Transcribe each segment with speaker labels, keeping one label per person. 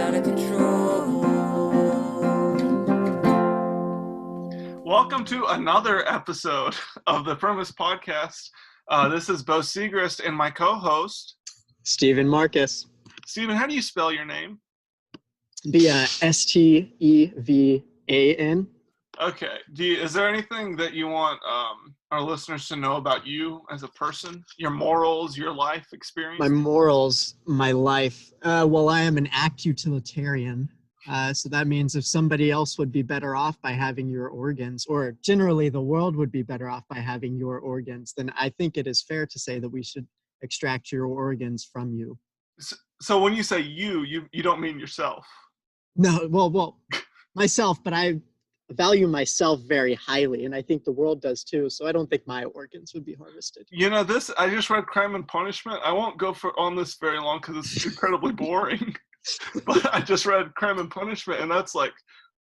Speaker 1: out of control.
Speaker 2: Welcome to another episode of the Premise Podcast. This is Bo Segrist and my co-host,
Speaker 3: Steven Marcus.
Speaker 2: Steven, how do you spell your name?
Speaker 3: Stevan.
Speaker 2: Okay. Is there anything that you want our listeners to know about you as a person? Your morals, your life experience?
Speaker 3: My morals, my life. Well, I am an act utilitarian. So that means if somebody else would be better off by having your organs, or generally the world would be better off by having your organs, then I think it is fair to say that we should extract your organs from you.
Speaker 2: So when you say you don't mean yourself?
Speaker 3: No, well, myself, but I value myself very highly, and I think the world does too, so I don't think my organs would be harvested.
Speaker 2: You know, I just read Crime and Punishment. I won't go on this very long because it's incredibly boring. But I just read Crime and Punishment, and that's like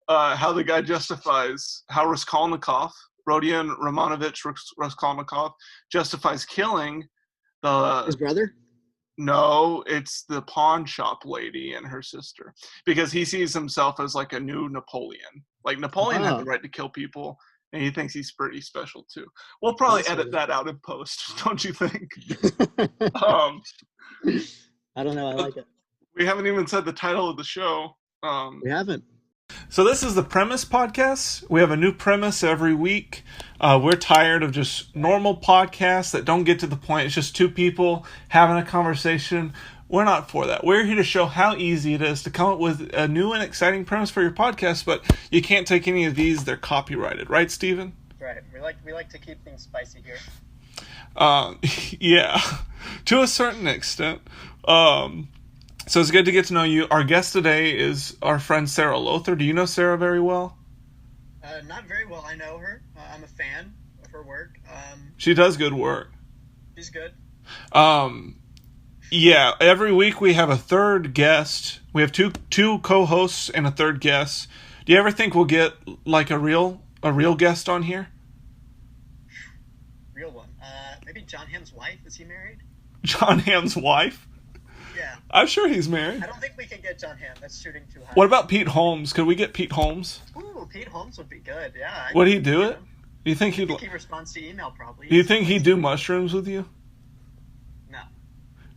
Speaker 2: how the guy justifies how Raskolnikov, Rodion Romanovich Raskolnikov, justifies killing
Speaker 3: his brother?
Speaker 2: No, it's the pawn shop lady and her sister, because he sees himself as like a new Napoleon. Like Napoleon had the right to kill people, and he thinks he's pretty special too. We'll probably edit that out in post, don't you think?
Speaker 3: I don't know. I like it.
Speaker 2: We haven't even said the title of the show.
Speaker 3: We haven't.
Speaker 2: So this is the Premise Podcast. We have a new premise every week. We're tired of just normal podcasts that don't get to the point. It's just two people having a conversation. We're not for that. We're here to show how easy it is to come up with a new and exciting premise for your podcast, but you can't take any of these. They're copyrighted. Right, Steven?
Speaker 3: Right. We like to keep things spicy here.
Speaker 2: Yeah, to a certain extent. So it's good to get to know you. Our guest today is our friend Sara Lothar. Do you know Sara very well?
Speaker 3: Not very well. I know her. I'm a fan of her work.
Speaker 2: She does good work.
Speaker 3: She's good.
Speaker 2: Yeah, every week we have a third guest. We have two co-hosts and a third guest. Do you ever think we'll get like a real guest on here?
Speaker 3: Real one. Maybe John Hamm's wife. Is he married?
Speaker 2: John Hamm's wife?
Speaker 3: Yeah.
Speaker 2: I'm sure he's married.
Speaker 3: I don't think we can get John Hamm. That's shooting too high.
Speaker 2: What about Pete Holmes? Could we get Pete Holmes?
Speaker 3: Ooh, Pete Holmes would be good. Yeah.
Speaker 2: Would he do it? Do you think
Speaker 3: he responds to email probably?
Speaker 2: Do you think he'd do mushrooms with you?
Speaker 3: No.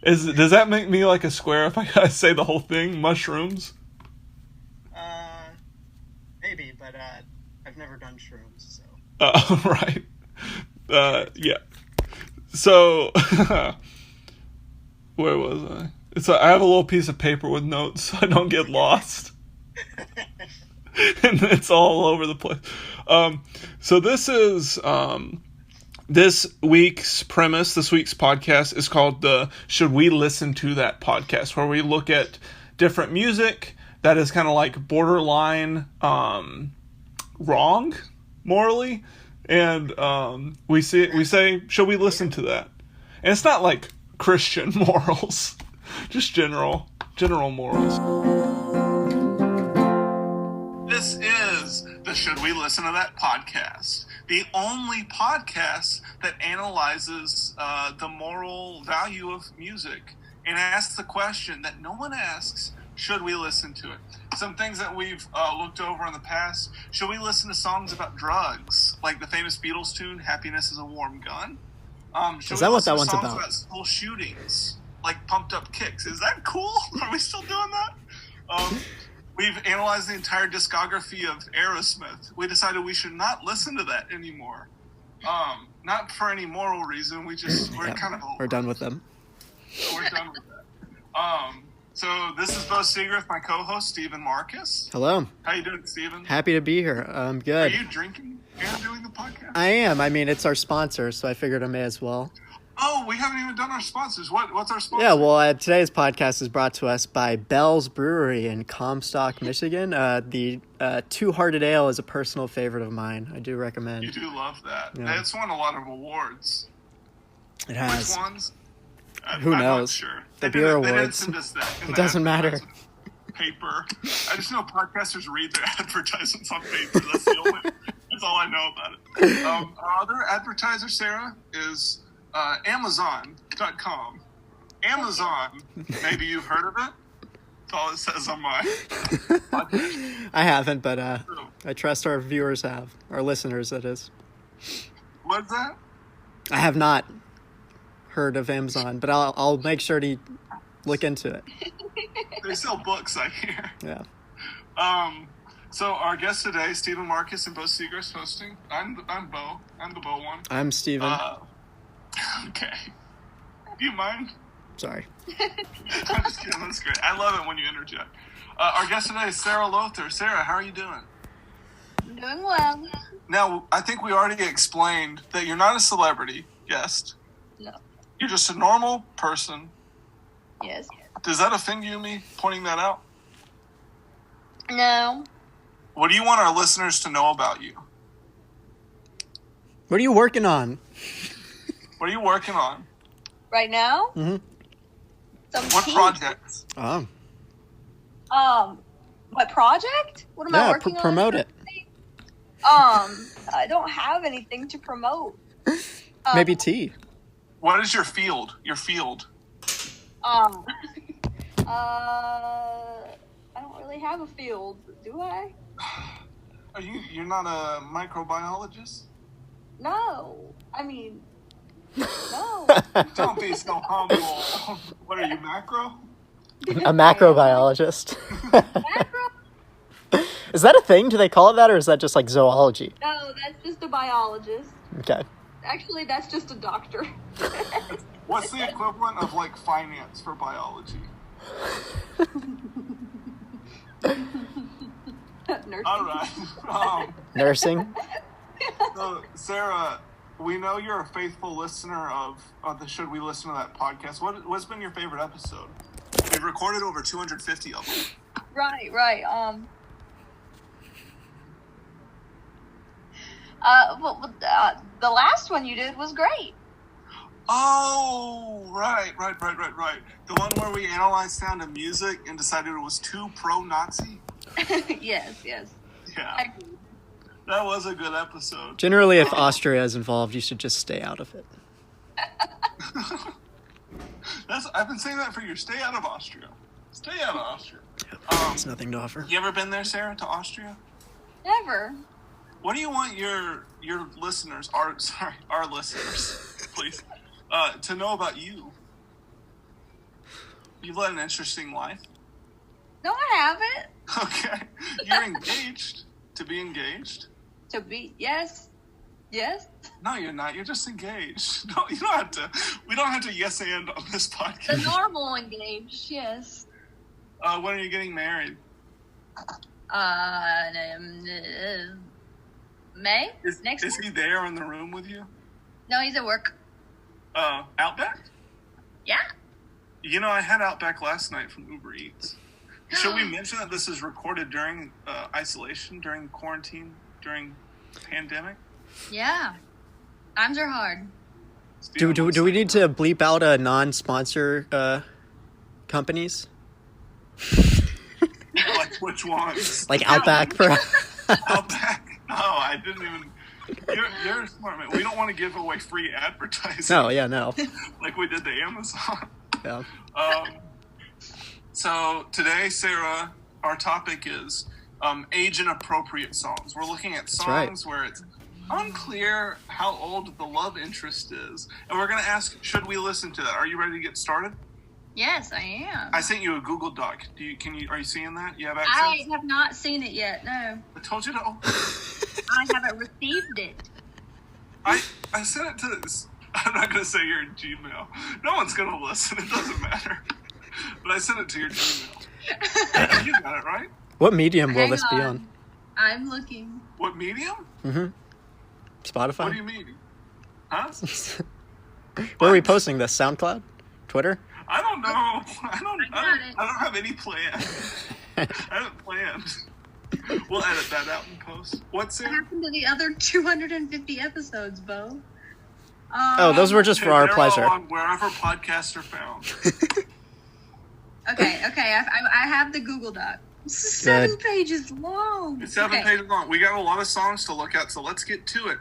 Speaker 2: Does that make me like a square if I gotta say the whole thing? Mushrooms?
Speaker 3: Maybe, but I've never done shrooms, so.
Speaker 2: Right. Yeah. So, where was I? I have a little piece of paper with notes so I don't get lost. And it's all over the place. So this is this week's premise, this week's podcast is called the Should We Listen to That podcast, where we look at different music that is kind of like borderline wrong morally, and we say, should we listen to that? And it's not like Christian morals. Just general morals. This is the Should We Listen to That podcast, the only podcast that analyzes the moral value of music and asks the question that no one asks, should we listen to it? Some things that we've looked over in the past, should we listen to songs about drugs, like the famous Beatles tune, Happiness is a Warm Gun?
Speaker 3: Is that what that one's
Speaker 2: about?
Speaker 3: about?
Speaker 2: School shootings, like Pumped Up Kicks. Is that cool? Are we still doing that? We've analyzed the entire discography of Aerosmith. We decided we should not listen to that anymore. Not for any moral reason. We're kind of over.
Speaker 3: We're done with them.
Speaker 2: We're done with that. So this is Bo Segrist, my co-host, Steven Marcus.
Speaker 3: Hello.
Speaker 2: How you doing, Steven?
Speaker 3: Happy to be here. I'm good.
Speaker 2: Are you drinking and doing the podcast?
Speaker 3: I am. I mean, it's our sponsor, so I figured I may as well.
Speaker 2: Oh, we haven't even done our sponsors. What's our sponsor?
Speaker 3: Yeah, well, today's podcast is brought to us by Bell's Brewery in Comstock, Michigan. The Two-Hearted Ale is a personal favorite of mine. I do recommend.
Speaker 2: You do love that.
Speaker 3: Yeah.
Speaker 2: It's won a lot of awards.
Speaker 3: It has.
Speaker 2: Which ones?
Speaker 3: Who
Speaker 2: I'm
Speaker 3: knows?
Speaker 2: not sure.
Speaker 3: The beer awards.
Speaker 2: They didn't send us that
Speaker 3: It doesn't matter.
Speaker 2: Paper. I just know podcasters read their advertisements on paper. That's all I know about it. Our other advertiser, Sara, is Amazon.com. Amazon, maybe you've heard of it. That's all it says on my podcast.
Speaker 3: I haven't, but I trust our viewers have. Our listeners, that is.
Speaker 2: What's that?
Speaker 3: I have not heard of Amazon, but I'll make sure to look into it.
Speaker 2: They sell books, I hear.
Speaker 3: Yeah.
Speaker 2: So our guest today, Steven Marcus and Bo Seagrass hosting. I'm Bo. I'm the Bo one.
Speaker 3: I'm Steven.
Speaker 2: Okay. Do you mind?
Speaker 3: Sorry.
Speaker 2: I'm just kidding. That's great. I love it when you interject. Our guest today is Sara Lothar. Sara, how are you doing?
Speaker 1: Doing well.
Speaker 2: Now, I think we already explained that you're not a celebrity guest.
Speaker 1: No.
Speaker 2: You're just a normal person.
Speaker 1: Yes.
Speaker 2: Does that offend you, me pointing that out?
Speaker 1: No.
Speaker 2: What do you want our listeners to know about you?
Speaker 3: What are you working on?
Speaker 2: What are you working on?
Speaker 1: Right now?
Speaker 3: Mm-hmm.
Speaker 2: What projects?
Speaker 3: Oh.
Speaker 1: What project? What am I working on?
Speaker 3: Promote it.
Speaker 1: I don't have anything to promote.
Speaker 3: Maybe tea.
Speaker 2: What is your field? Your field?
Speaker 1: I don't really have a field, do I?
Speaker 2: You're not a microbiologist?
Speaker 1: No. I mean, no.
Speaker 2: Don't be so humble. What are you, macro?
Speaker 3: A macrobiologist.
Speaker 1: Macro?
Speaker 3: Is that a thing? Do they call it that, or is that just like zoology?
Speaker 1: No, that's just a biologist.
Speaker 3: Okay.
Speaker 1: Actually, that's just a doctor.
Speaker 2: What's the equivalent of like finance for biology?
Speaker 1: Nursing.
Speaker 2: All right.
Speaker 3: Nursing.
Speaker 2: So, Sara, we know you're a faithful listener of the Should We Listen to That podcast. What's been your favorite episode? We've recorded over 250 of them.
Speaker 1: Right. The last one you did was great.
Speaker 2: Oh, right. The one where we analyzed Sound of Music and decided it was too pro-Nazi?
Speaker 1: Yes.
Speaker 2: Yeah.
Speaker 1: I agree.
Speaker 2: That was a good episode.
Speaker 3: Generally, if Austria is involved, you should just stay out of it.
Speaker 2: I've been saying that for years. Stay out of Austria. Stay out of Austria.
Speaker 3: It's nothing to offer.
Speaker 2: You ever been there, Sara, to Austria?
Speaker 1: Never.
Speaker 2: What do you want your listeners, our listeners, please, to know about you? You've led an interesting life.
Speaker 1: No, I haven't.
Speaker 2: Okay. You're engaged. To be engaged.
Speaker 1: To be, yes.
Speaker 2: No, you're not. You're just engaged. No, you don't have to. We don't have to yes and on this
Speaker 1: The
Speaker 2: podcast.
Speaker 1: normal engaged, yes.
Speaker 2: When are you getting married?
Speaker 1: May?
Speaker 2: Is
Speaker 1: Next
Speaker 2: he there in the room with you?
Speaker 1: No, he's at work.
Speaker 2: Outback?
Speaker 1: Yeah.
Speaker 2: You know, I had Outback last night from Uber Eats. Should we mention that this is recorded during isolation, during quarantine, during pandemic?
Speaker 1: Yeah. Times are hard.
Speaker 3: Do we need to bleep out non-sponsor companies?
Speaker 2: Like which ones?
Speaker 3: Like Outback,
Speaker 2: Outback? No, I didn't even. You're smart, man. We don't want to give away free advertising.
Speaker 3: No.
Speaker 2: Like we did to Amazon.
Speaker 3: Yeah.
Speaker 2: So today, Sara, our topic is age-inappropriate songs. We're looking at songs where it's unclear how old the love interest is, and we're going to ask, should we listen to that? Are you ready to get started?
Speaker 1: Yes, I am.
Speaker 2: I sent you a Google Doc. Are you seeing that? You have access?
Speaker 1: I have not seen it yet, no.
Speaker 2: I told you to open it.
Speaker 1: I haven't received it.
Speaker 2: I sent it to this. I'm not going to say your Gmail. No one's going to listen. It doesn't matter. But I sent it to your Gmail. You got it, right?
Speaker 3: What medium will
Speaker 1: Hang
Speaker 3: this be on?
Speaker 1: I'm looking.
Speaker 2: What medium?
Speaker 3: Mm-hmm. Spotify?
Speaker 2: What do you mean? Huh?
Speaker 3: Where are we posting this? SoundCloud? Twitter?
Speaker 2: I don't know. I don't have any plan. I haven't planned. We'll edit that out in post. What
Speaker 1: happened to the other 250 episodes, Bo?
Speaker 3: Those were just for our pleasure.
Speaker 2: All on wherever podcasts are found.
Speaker 1: Okay. I have the Google Doc. 7 pages long.
Speaker 2: It's 7 pages long. We got a lot of songs to look at, so let's get to it.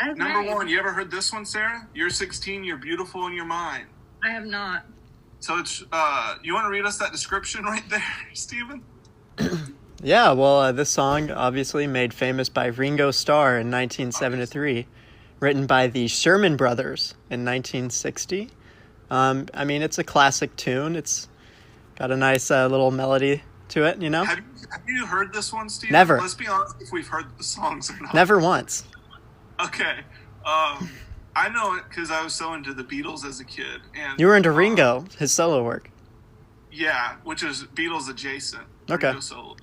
Speaker 1: Okay.
Speaker 2: Number 1, you ever heard this one, Sara? You're 16, you're beautiful in your mind.
Speaker 1: I have not.
Speaker 2: So it's you want to read us that description right there, Steven?
Speaker 3: Yeah, well, this song obviously made famous by Ringo Starr in 1973, written by the Sherman Brothers in 1960. I mean, it's a classic tune. It's got a nice little melody to it, you know?
Speaker 2: Have you heard this one, Steven?
Speaker 3: Never.
Speaker 2: Let's be honest if we've heard the songs or not.
Speaker 3: Never once.
Speaker 2: Okay. I know it because I was so into the Beatles as a kid. And
Speaker 3: You were into Ringo, his solo work.
Speaker 2: Yeah, which is Beatles adjacent.
Speaker 3: Okay.
Speaker 2: Ringo solo.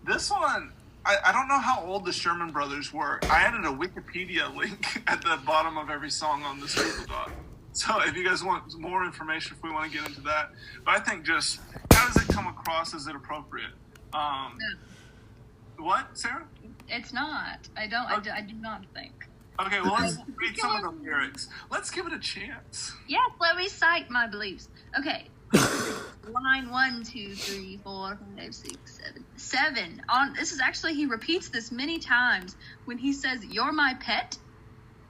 Speaker 2: This one, I don't know how old the Sherman Brothers were. I added a Wikipedia link at the bottom of every song on this Google Doc. So if you guys want more information, if we want to get into that. But I think just, how does it come across? Is it appropriate?
Speaker 1: No,
Speaker 2: What, Sarah?
Speaker 1: it's not. I do not think.
Speaker 2: Okay, well, let's read some of the lyrics. Let's give it a chance.
Speaker 1: Yes, let me cite my beliefs. Okay. Line 1, 2, 3, 4, 5, 6, 7. 7. This is actually, he repeats this many times when he says, "You're my pet."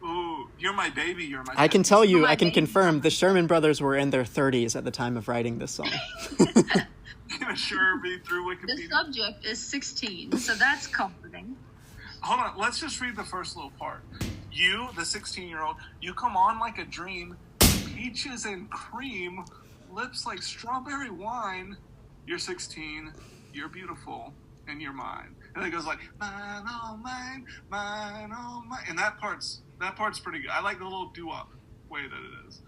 Speaker 2: Ooh, you're my baby, you're my
Speaker 3: I can
Speaker 2: pet.
Speaker 3: tell you,
Speaker 1: My
Speaker 3: I can
Speaker 1: baby.
Speaker 3: confirm, the Sherman Brothers were in their 30s at the time of writing this song.
Speaker 2: Gonna sure be through
Speaker 1: The
Speaker 2: Wikipedia.
Speaker 1: subject is 16, so that's comforting.
Speaker 2: Hold on, let's just read the first little part. You, the 16-year-old, you come on like a dream, peaches and cream, lips like strawberry wine. You're 16, you're beautiful, and you're mine. And it goes like, mine, oh mine, mine, oh mine. And that part's pretty good. I like the little doo-wop way that it is.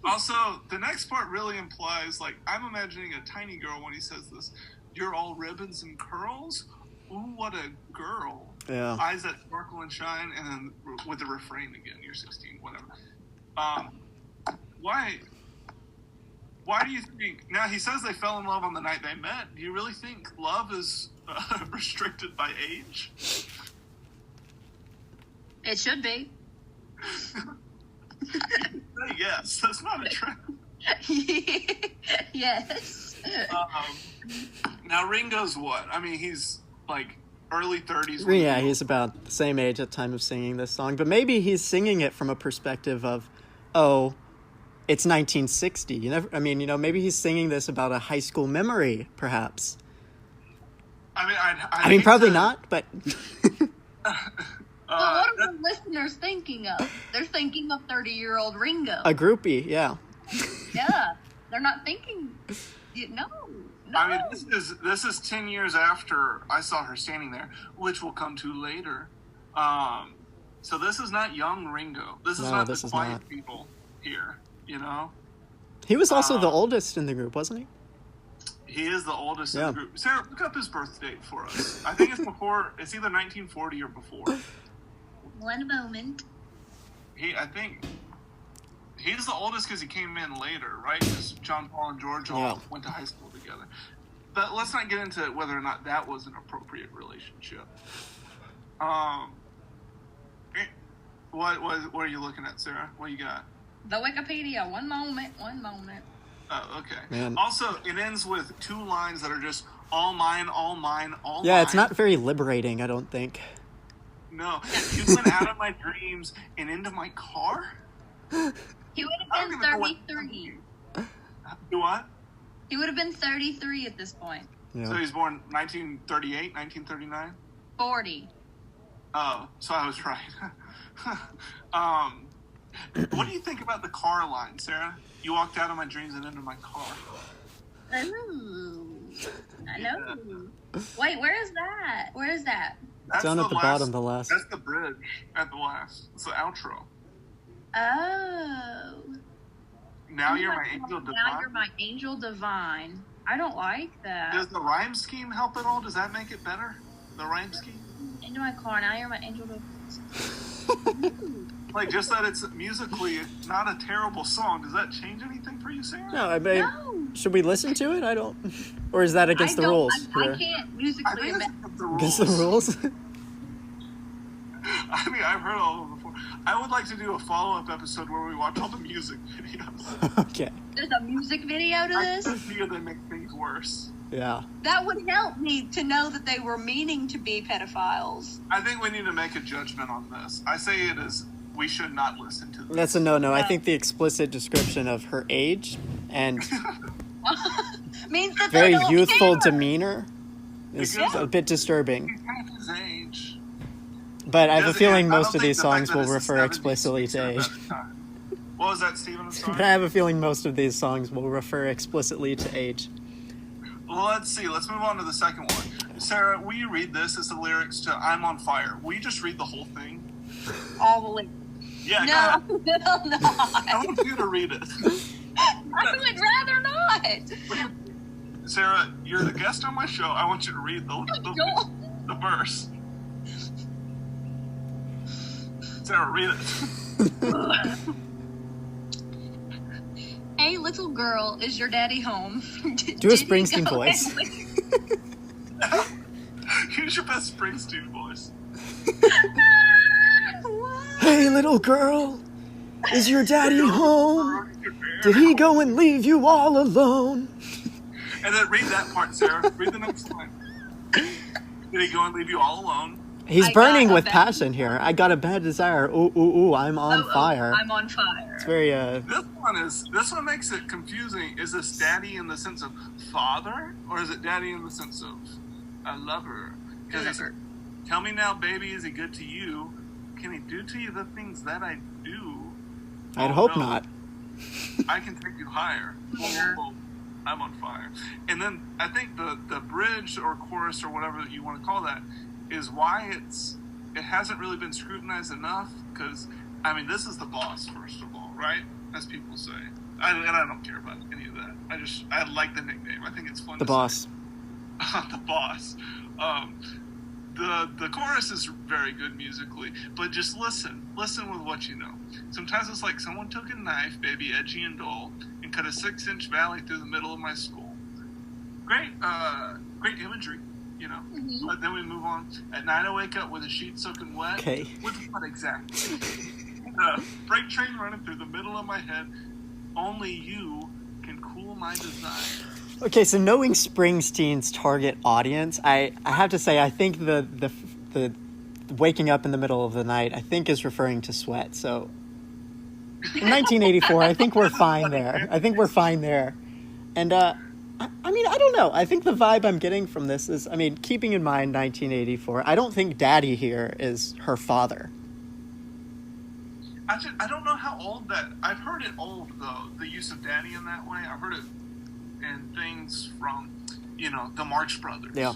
Speaker 2: Also, the next part really implies, like, I'm imagining a tiny girl when he says this. You're all ribbons and curls? Ooh, what a girl.
Speaker 3: Yeah.
Speaker 2: Eyes that sparkle and shine, and then with the refrain again, you're 16, whatever. Why do you think, now he says they fell in love on the night they met. Do you really think love is restricted by age?
Speaker 1: It should be.
Speaker 2: Yes, that's not a trend.
Speaker 1: Yes.
Speaker 2: Now Ringo's what? I mean, he's like early 30s.
Speaker 3: Yeah, he's about the same age at the time of singing this song, but maybe he's singing it from a perspective of, oh, it's 1960. Maybe he's singing this about a high school memory, perhaps.
Speaker 2: I mean,
Speaker 3: probably not, but
Speaker 1: Well, what are the listeners thinking of? They're thinking of 30-year-old Ringo.
Speaker 3: a groupie, yeah.
Speaker 1: Yeah. They're not thinking... No.
Speaker 2: I mean, this is 10 years after I saw her standing there, which we'll come to later. So this is not young Ringo. This is not the quiet people here, you know?
Speaker 3: He was also the oldest in the group, wasn't he?
Speaker 2: He is the oldest in the group. Sarah, look up his birth date for us. I think it's either 1940 or before.
Speaker 1: One moment.
Speaker 2: I think he's the oldest because he came in later, right? Because John, Paul, and George all went to high school together. But let's not get into whether or not that was an appropriate relationship. What are you looking at, Sarah? What you got?
Speaker 1: The Wikipedia. One moment.
Speaker 2: Oh, okay.
Speaker 3: Man.
Speaker 2: Also, it ends with two lines that are just all mine, all mine, all mine.
Speaker 3: Yeah, it's not very liberating, I don't think.
Speaker 2: No. You went out of my dreams and into my car?
Speaker 1: He would have been 33.
Speaker 2: Do what?
Speaker 1: He would have been 33 at this point.
Speaker 3: Yeah.
Speaker 2: So he's born 1938, 1939?
Speaker 1: 40.
Speaker 2: Oh, so I was right. What do you think about the car line, Sarah? You walked out of my dreams and into my car.
Speaker 1: Ooh. I know. Wait, where is that?
Speaker 2: That's
Speaker 3: down at the bottom, the last.
Speaker 2: That's the bridge at the last. It's the outro.
Speaker 1: Oh.
Speaker 2: Now you're my angel divine.
Speaker 1: Now you're my angel divine. I don't like that.
Speaker 2: Does the rhyme scheme help at all? Does that make it better? The rhyme scheme?
Speaker 1: Into my car. Now you're my angel divine.
Speaker 2: Like, just that it's musically not a terrible song. Does that change anything for you, Sarah?
Speaker 3: No, I mean,
Speaker 1: No.
Speaker 3: should we listen to it? I don't. Or is that against the rules?
Speaker 1: I can't musically
Speaker 2: it's
Speaker 1: imagine.
Speaker 2: the rules.
Speaker 3: Against the rules?
Speaker 2: I mean, I've heard all of them before. I would like to do a follow-up episode where we watch all the music videos.
Speaker 3: Okay.
Speaker 1: There's a music video to
Speaker 2: I
Speaker 1: this?
Speaker 2: fear they make things worse.
Speaker 3: Yeah.
Speaker 1: That would help me to know that they were meaning to be pedophiles.
Speaker 2: I think we need to make a judgment on this. I say it is we should not listen to this.
Speaker 3: That's a no-no. I think the explicit description of her age and
Speaker 1: means that
Speaker 3: very
Speaker 1: they don't
Speaker 3: youthful
Speaker 1: care.
Speaker 3: demeanor is a bit disturbing.
Speaker 2: He's half his age.
Speaker 3: But I have a feeling
Speaker 2: I don't
Speaker 3: most of
Speaker 2: think
Speaker 3: these
Speaker 2: the fact
Speaker 3: songs
Speaker 2: that
Speaker 3: will
Speaker 2: it's the
Speaker 3: refer
Speaker 2: 70s
Speaker 3: explicitly
Speaker 2: makes
Speaker 3: to
Speaker 2: it a
Speaker 3: age.
Speaker 2: better time. What was that, Steven? I'm sorry.
Speaker 3: But I have a feeling most of these songs will refer explicitly to age.
Speaker 2: Well, let's see. Let's move on to the second one. Sarah, will you read this as the lyrics to I'm on Fire? Will you just read the whole thing?
Speaker 1: All the lyrics.
Speaker 2: Yeah, go
Speaker 1: No,
Speaker 2: ahead.
Speaker 1: no, no.
Speaker 2: I want you to read it.
Speaker 1: I would rather not.
Speaker 2: Sarah, you're the guest on my show. I want you to read the verse. Sarah, read it.
Speaker 1: Hey, little girl, is your daddy home?
Speaker 3: Do a Springsteen voice.
Speaker 2: Use your best Springsteen voice.
Speaker 3: Hey, little girl, is your daddy home? Did he go and leave you all alone?
Speaker 2: And then read that part, Sarah. Read the next line. Did he go and leave you all alone?
Speaker 3: He's
Speaker 1: I
Speaker 3: burning
Speaker 1: got a
Speaker 3: with
Speaker 1: bad-
Speaker 3: passion here. I got a bad desire. Ooh, ooh, ooh, I'm on fire.
Speaker 1: I'm on fire.
Speaker 3: It's very,
Speaker 2: This one makes it confusing. Is this daddy in the sense of father, or is it daddy in the sense of a lover? Because he said, tell me now, baby, is he good to you? Can he do to you the things that I do?
Speaker 3: I'd
Speaker 2: Oh,
Speaker 3: hope
Speaker 2: no.
Speaker 3: not.
Speaker 2: I can take you higher. Oh, I'm on fire. And then I think the bridge or chorus or whatever that you want to call that is why it hasn't really been scrutinized enough. Because I mean, this is the boss, first of all, right? As people say. And I don't care about any of that. I like the nickname. I think it's fun.
Speaker 3: The boss.
Speaker 2: The boss. The chorus is very good musically, but just listen with what you know. Sometimes it's like someone took a knife, baby, edgy and dull, and cut a 6-inch valley through the middle of my skull. Great imagery, you know.
Speaker 1: Mm-hmm.
Speaker 2: But then we move on. At night I wake up with a sheet soaking wet.
Speaker 3: Okay.
Speaker 2: With what exactly? Freight train running through the middle of my head. Only you can cool my desire.
Speaker 3: Okay, so knowing Springsteen's target audience, I have to say I think the waking up in the middle of the night I think is referring to Sweat. So in 1984, I think we're fine there. And I mean, I don't know. I think the vibe I'm getting from this is, I mean, keeping in mind 1984, I don't think Daddy here is her father.
Speaker 2: I don't know how old that. I've heard it old though. The use of daddy in that way. I've heard it in things from, the Marx Brothers.
Speaker 3: Yeah.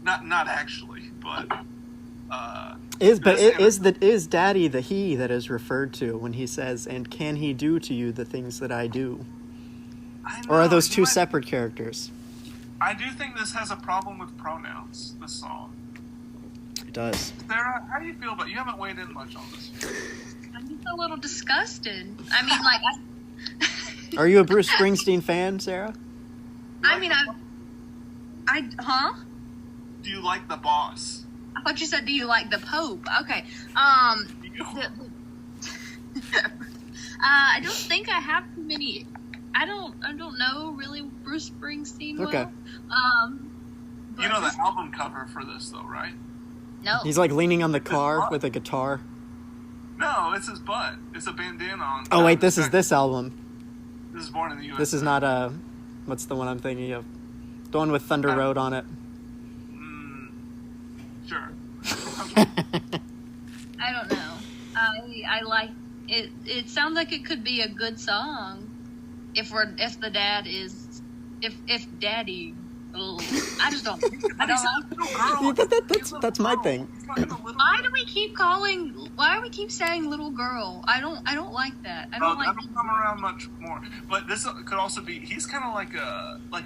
Speaker 2: Not actually, but.
Speaker 3: Is Daddy the he that is referred to when he says, "And can he do to you the things that I do"? Or are those two separate characters?
Speaker 2: I do think this has a problem with pronouns. This song.
Speaker 3: It does.
Speaker 2: Sarah, how do you feel about? You haven't weighed in much on this.
Speaker 1: I'm just a little disgusted. I mean, like,
Speaker 3: Are you a Bruce Springsteen fan, Sarah?
Speaker 2: Do you like the boss?
Speaker 1: I thought you said, do you like the Pope? Okay. I don't think I have too many. I don't know really Bruce Springsteen well.
Speaker 3: Okay.
Speaker 2: You know the album cover for this though, right?
Speaker 1: No.
Speaker 3: He's like leaning on the car with a guitar.
Speaker 2: No, it's his butt. It's a bandana on.
Speaker 3: Oh wait, this is this album.
Speaker 2: This is Born in the USA.
Speaker 3: This is not what's the one I'm thinking of? The one with Thunder Road on it.
Speaker 2: Sure.
Speaker 1: I don't know. I like it. It sounds like it could be a good song if Daddy. I just don't. I don't like.
Speaker 3: That's my thing.
Speaker 1: Why do we keep saying little girl? I don't like that. I don't like.
Speaker 2: That'll come around much more. But this could also be. He's kind of like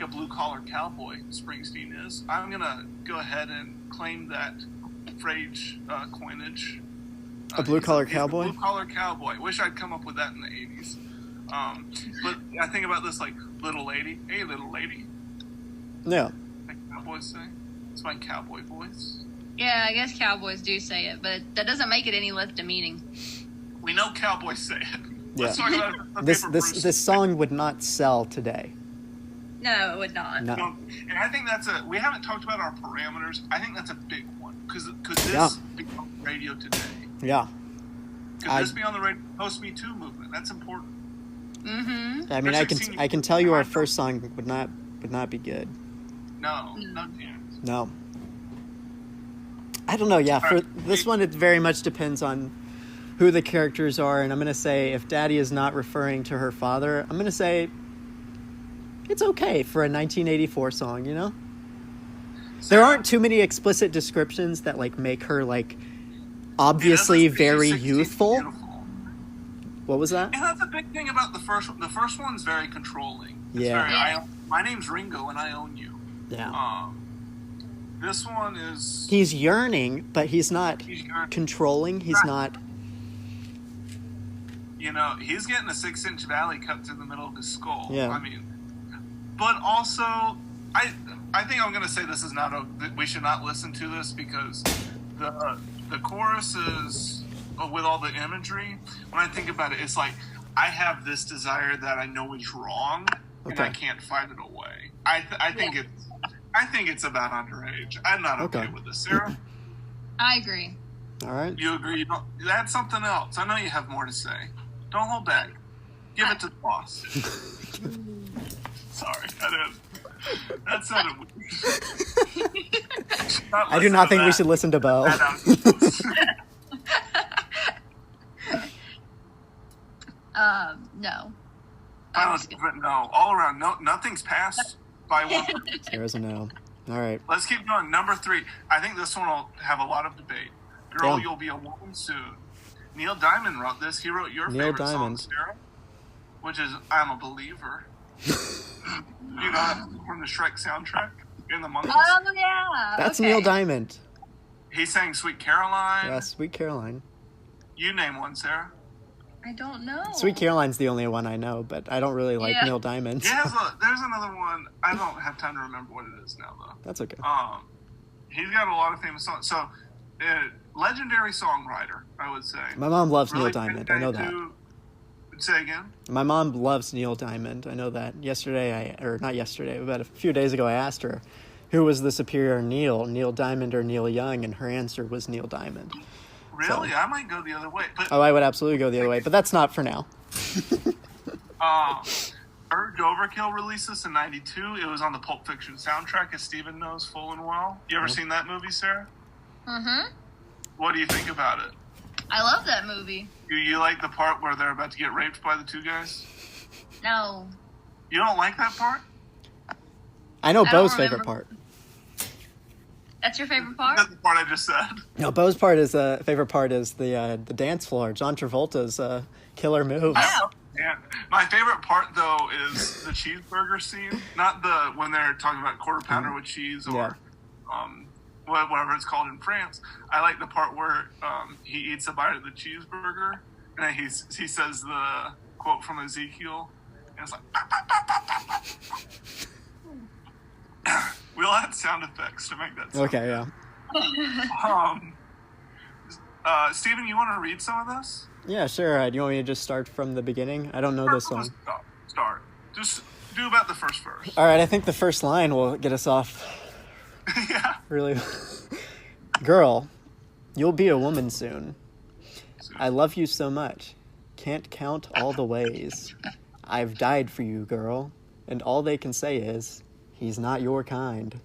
Speaker 2: a blue collar cowboy. Springsteen is. I'm gonna go ahead and claim that phrase coinage.
Speaker 3: A blue collar cowboy.
Speaker 2: Blue collar cowboy. Wish I'd come up with that in the '80s. But I think about this like little lady. Hey, little lady.
Speaker 3: Yeah.
Speaker 2: Like cowboys say. It's my cowboy voice.
Speaker 1: Yeah, I guess cowboys do say it, but that doesn't make it any less demeaning.
Speaker 2: We know cowboys say it.
Speaker 3: Yeah.
Speaker 2: Let's talk about
Speaker 3: this song would not sell today.
Speaker 1: No, it would not.
Speaker 3: No.
Speaker 2: And I think we haven't talked about our parameters. I think that's a big one because this becomes radio today.
Speaker 3: Yeah.
Speaker 2: Could this be on the right post-Me Too movement? That's important.
Speaker 1: Mm-hmm.
Speaker 3: I mean, I can tell you our first song would not be good.
Speaker 2: No chance.
Speaker 3: No. I don't know. Yeah, for this one, it very much depends on who the characters are, and I'm gonna say if Daddy is not referring to her father, I'm gonna say it's okay for a 1984 song. You know, there aren't too many explicit descriptions that like make her like obviously very youthful.
Speaker 2: Beautiful.
Speaker 3: What was that?
Speaker 2: And that's a big thing about the first one. The first one's very controlling. It's
Speaker 3: Yeah.
Speaker 2: my name's Ringo and I own you.
Speaker 3: Yeah.
Speaker 2: This one is...
Speaker 3: He's yearning, but he's not controlling. He's not...
Speaker 2: You know, he's getting a 6-inch valley cut through the middle of his skull.
Speaker 3: Yeah.
Speaker 2: I mean... But also, I think I'm going to say this is not we should not listen to this because the chorus is... with all the imagery, when I think about it, it's like, I have this desire that I know is wrong, and I can't fight it away. I think it's about underage. I'm not okay with this. Sarah?
Speaker 1: I agree.
Speaker 3: All right.
Speaker 2: You agree? That's something else. I know you have more to say. Don't hold back. Give it to the boss. Sorry, that sounded weird.
Speaker 3: I do not think we should listen to Bo.
Speaker 1: No.
Speaker 2: No. All around, no. Nothing's passed by one.
Speaker 3: There's a no. All right.
Speaker 2: Let's keep going. Number 3. I think this one will have a lot of debate. Girl, You'll Be a Woman Soon. Neil Diamond wrote this. He wrote your favorite song, Sarah, which is "I'm a Believer." You know, from the Shrek soundtrack in the Monkeys.
Speaker 1: Oh yeah.
Speaker 3: That's Neil Diamond.
Speaker 2: He sang "Sweet Caroline."
Speaker 3: Yeah, Sweet Caroline.
Speaker 2: You name one, Sarah.
Speaker 1: I don't know.
Speaker 3: Sweet Caroline's the only one I know, but I don't really like Neil Diamond.
Speaker 2: There's another one. I don't have time to remember what it is now, though.
Speaker 3: That's okay.
Speaker 2: He's got a lot of famous songs. So, legendary songwriter, I would say.
Speaker 3: My mom loves Neil Diamond. I know that.
Speaker 2: Say again?
Speaker 3: My mom loves Neil Diamond. I know that. Not yesterday, but a few days ago I asked her who was the superior Neil Diamond or Neil Young, and her answer was Neil Diamond.
Speaker 2: Really?
Speaker 3: So,
Speaker 2: I might go the other way. But,
Speaker 3: I would absolutely go the other way, but that's not for now.
Speaker 2: Urge Overkill released this in 92. It was on the Pulp Fiction soundtrack, as Steven knows full and well. You ever seen that movie, Sarah?
Speaker 1: Mm-hmm.
Speaker 2: What do you think about it?
Speaker 1: I love that movie.
Speaker 2: Do you like the part where they're about to get raped by the two guys?
Speaker 1: No.
Speaker 2: You don't like that part?
Speaker 3: I know Bo's favorite part.
Speaker 1: That's your favorite part?
Speaker 2: That's the part I just said.
Speaker 3: No, Bo's favorite part is the dance floor. John Travolta's killer moves.
Speaker 2: Yeah. My favorite part though is the cheeseburger scene, not when they're talking about quarter pounder with cheese or whatever it's called in France. I like the part where he eats a bite of the cheeseburger and then he says the quote from Ezekiel, and it's like. We'll add sound effects to make that sound.
Speaker 3: Okay, yeah.
Speaker 2: Steven, you want to read some of this?
Speaker 3: Yeah, sure. Do you want me to just start from the beginning? I don't know this song.
Speaker 2: Start. Just do about the first verse.
Speaker 3: All right, I think the first line will get us off.
Speaker 2: Yeah.
Speaker 3: Really. Girl, you'll be a woman soon. I love you so much. Can't count all the ways. I've died for you, girl. And all they can say is, he's not your kind.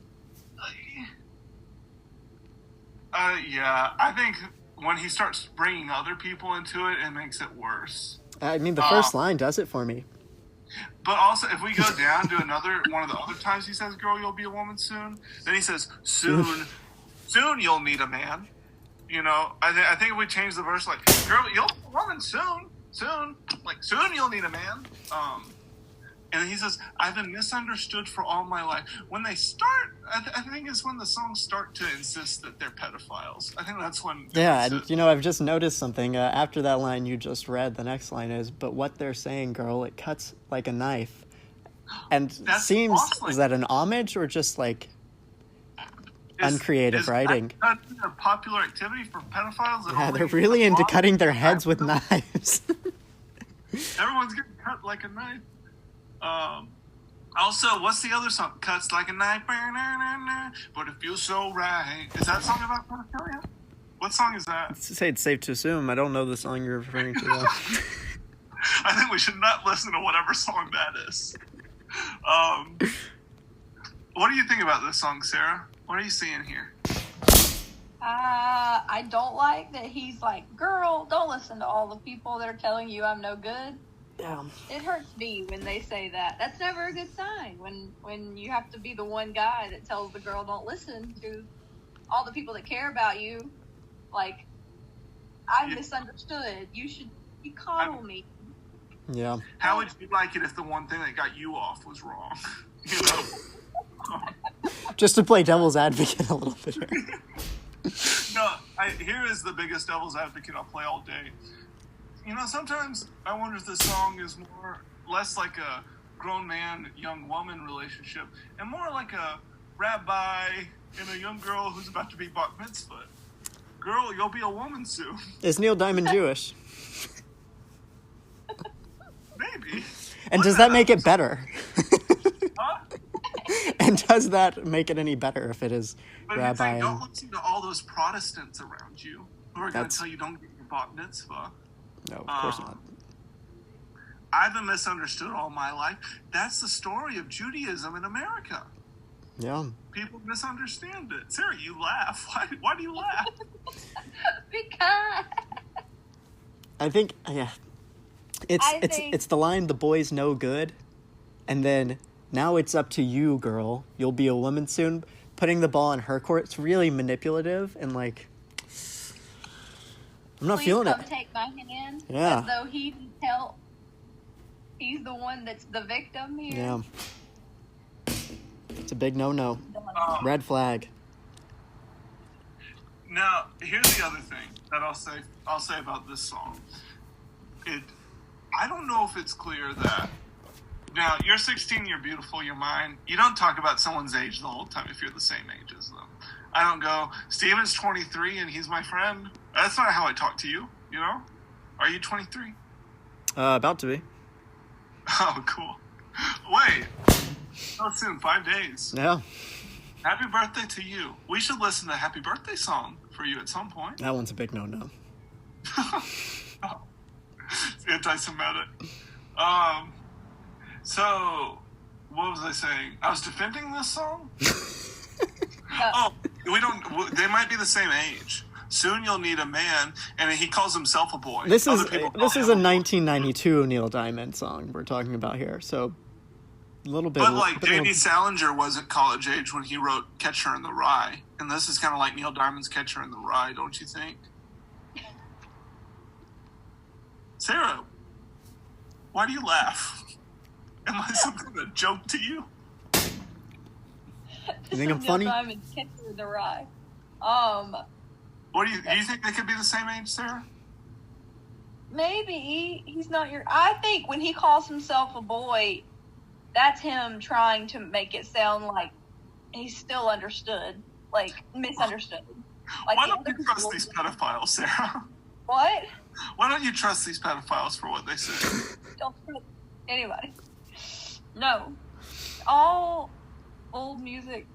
Speaker 2: Yeah, I think when he starts bringing other people into it, it makes it worse.
Speaker 3: I mean, the first line does it for me.
Speaker 2: But also, if we go down to one of the other times he says, girl, you'll be a woman soon, then he says, soon you'll meet a man. You know, I think if we change the verse, like, girl, you'll be a woman soon, like, soon you'll need a man. And he says, I've been misunderstood for all my life. When they start, I think it's when the songs start to insist that they're pedophiles. I think that's when...
Speaker 3: Yeah, and, I've just noticed something. After that line you just read, the next line is, but what they're saying, girl, it cuts like a knife. And is that an homage or just, like, uncreative writing?
Speaker 2: Is that a popular activity for pedophiles?
Speaker 3: Yeah, they're really into cutting their heads with knives.
Speaker 2: Everyone's getting cut like a knife. Also, what's the other song? Cuts like a knife, but it feels so right. Is that song about pedophilia? What song is that?
Speaker 4: Let's say it's safe to assume. I don't know the song you're referring to, though.
Speaker 2: I think we should not listen to whatever song that is. What do you think about this song, Sarah? What are you seeing here?
Speaker 1: I don't like that he's like, girl, don't listen to all the people that are telling you I'm no good.
Speaker 4: Yeah.
Speaker 1: It hurts me when they say that. That's never a good sign. When you have to be the one guy that tells the girl don't listen to all the people that care about you. Like, I'm misunderstood. You coddle me.
Speaker 4: Yeah.
Speaker 2: How would you like it if the one thing that got you off was wrong? You know?
Speaker 4: Just to play devil's advocate a little bit here.
Speaker 2: No, here is the biggest devil's advocate I'll play all day. You know, sometimes I wonder if this song is less like a grown man, young woman relationship, and more like a rabbi and a young girl who's about to be bat mitzvah. Girl, you'll be a woman soon.
Speaker 4: Is Neil Diamond Jewish?
Speaker 2: Maybe.
Speaker 4: And does that make it better?
Speaker 2: Huh?
Speaker 4: And does that make it any better if it is
Speaker 2: But
Speaker 4: rabbi?
Speaker 2: Like, don't listen to all those Protestants around you who are going to tell you don't get your bat mitzvah.
Speaker 4: No, of course not.
Speaker 2: I've been misunderstood all my life. That's the story of Judaism in America.
Speaker 4: Yeah.
Speaker 2: People misunderstand it. Sarah, you laugh. Why do you laugh?
Speaker 1: Because
Speaker 4: I think, yeah. It's the line, the boy's no good. And then, now it's up to you, girl. You'll be a woman soon. Putting the ball in her court, it's really manipulative and like, I'm not feeling it.
Speaker 1: Please come take my hand.
Speaker 4: Yeah.
Speaker 1: As though he needs help. He's the one that's the victim here.
Speaker 4: Yeah. It's a big no-no. Red flag.
Speaker 2: Now, here's the other thing that I'll say about this song. I don't know if it's clear that now you're 16, you're beautiful, you're mine. You don't talk about someone's age the whole time if you're the same age as them. I don't go, Steven's 23 and he's my friend. That's not how I talk to you, you know? Are you 23?
Speaker 4: About to be.
Speaker 2: Oh, cool. Wait. So soon, 5 days.
Speaker 4: Yeah.
Speaker 2: Happy birthday to you. We should listen to Happy Birthday song for you at some point.
Speaker 4: That one's a big no-no.
Speaker 2: It's anti-Semitic. So, what was I saying? I was defending this song? They might be the same age. Soon you'll need a man, and he calls himself a boy.
Speaker 4: This is a
Speaker 2: boy.
Speaker 4: 1992 Neil Diamond song we're talking about here, so a little bit.
Speaker 2: But like J.D. Salinger was at college age when he wrote Catcher in the Rye, and this is kind of like Neil Diamond's Catcher in the Rye, don't you think? Sarah, why do you laugh? Am I something a joke to you?
Speaker 4: You think I'm funny?
Speaker 1: Diamond, Catcher in the Rye.
Speaker 2: What do you think they could be the same age, Sarah?
Speaker 1: Maybe he's not your. I think when he calls himself a boy, that's him trying to make it sound like he's still understood, like misunderstood. Like
Speaker 2: why don't you trust these pedophiles, Sarah?
Speaker 1: What?
Speaker 2: Why don't you trust these pedophiles for what they say?
Speaker 1: Don't trust anybody. No, all old music.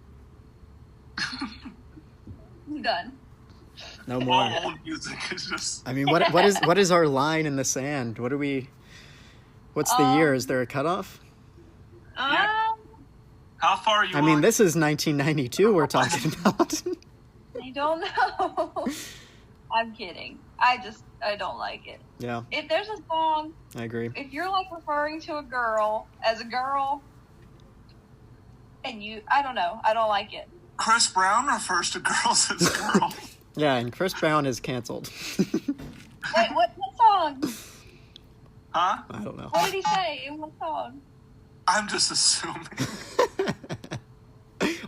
Speaker 1: I'm done.
Speaker 4: No more.
Speaker 2: All old music is just.
Speaker 4: I mean, what is our line in the sand? What's the year? Is there a cutoff?
Speaker 2: How far are you?
Speaker 4: I mean, this is 1992 we're talking about.
Speaker 1: I don't know. I'm kidding. I don't like it.
Speaker 4: Yeah.
Speaker 1: If there's a song,
Speaker 4: I agree.
Speaker 1: if you're like referring to a girl as a girl, and I don't know, I don't like it.
Speaker 2: Chris Brown refers to girls as girls.
Speaker 4: Yeah, and Chris Brown is canceled.
Speaker 1: Wait, what song?
Speaker 2: Huh?
Speaker 4: I don't know.
Speaker 1: What did he say in what song?
Speaker 2: I'm just assuming.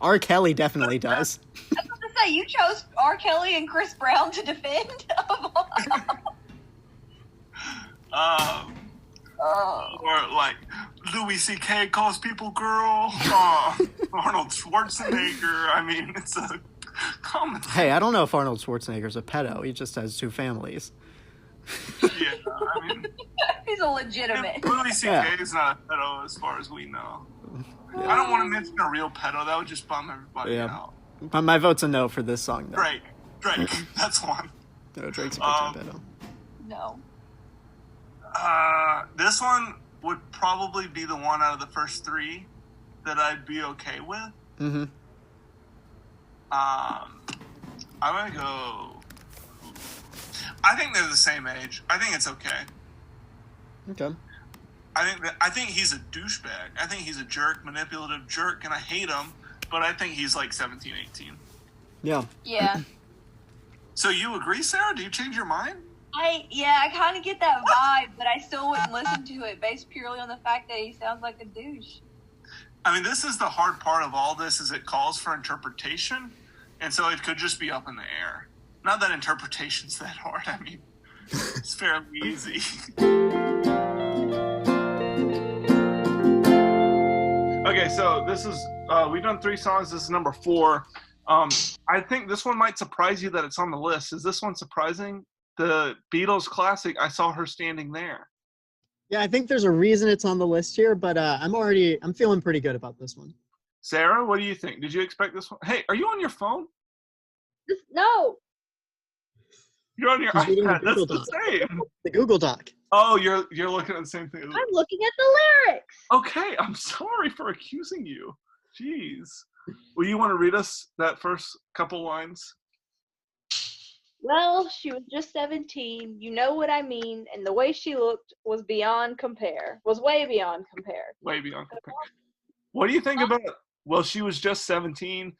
Speaker 4: R. Kelly definitely does.
Speaker 1: I was about to say, you chose R. Kelly and Chris Brown to defend?
Speaker 2: Or like Louis C.K. calls people girl. Arnold Schwarzenegger. I mean, it's a common.
Speaker 4: Hey, I don't know if Arnold Schwarzenegger's a pedo. He just has two families.
Speaker 2: Yeah, I mean,
Speaker 1: he's a legitimate.
Speaker 2: Louis C.K. is not a pedo as far as we know. I don't want to mention a real pedo. That would just bum everybody out.
Speaker 4: My vote's a no for this song, though.
Speaker 2: Great. Drake. That's one.
Speaker 4: No, Drake's a good trombetto.
Speaker 1: No.
Speaker 2: This one would probably be the one out of the first three that I'd be okay with.
Speaker 4: Mm-hmm.
Speaker 2: I'm gonna go. I think they're the same age. I think it's okay.
Speaker 4: Okay.
Speaker 2: I think he's a douchebag. I think he's a jerk, manipulative jerk, and I hate him. But I think he's like 17, 18.
Speaker 4: Yeah.
Speaker 1: Yeah.
Speaker 2: So you agree, Sarah? Do you change your mind?
Speaker 1: I kind of get that vibe, but I still wouldn't listen to it based purely on the fact that he sounds like a douche.
Speaker 2: I mean, this is the hard part of all this, is it calls for interpretation, and so it could just be up in the air. Not that interpretation's that hard. I mean, it's fairly easy. Okay, so this is, we've done 3 songs. This is number 4. I think this one might surprise you that it's on the list. Is this one surprising? The Beatles classic, I Saw Her Standing There.
Speaker 3: Yeah, I think there's a reason it's on the list here, but I'm feeling pretty good about this one.
Speaker 2: Sarah, what do you think? Did you expect this one? Hey, are you on your phone?
Speaker 1: No.
Speaker 2: You're on your iPad. That's the same.
Speaker 3: The Google Doc.
Speaker 2: Oh, you're looking at the same thing.
Speaker 1: I'm looking at the lyrics.
Speaker 2: Okay, I'm sorry for accusing you. Jeez. Well, you want to read us that first couple lines?
Speaker 1: Well, she was just 17. You know what I mean. And the way she looked was beyond compare. Was way beyond compare.
Speaker 2: Way beyond compare. What do you think about, well, she was just 17,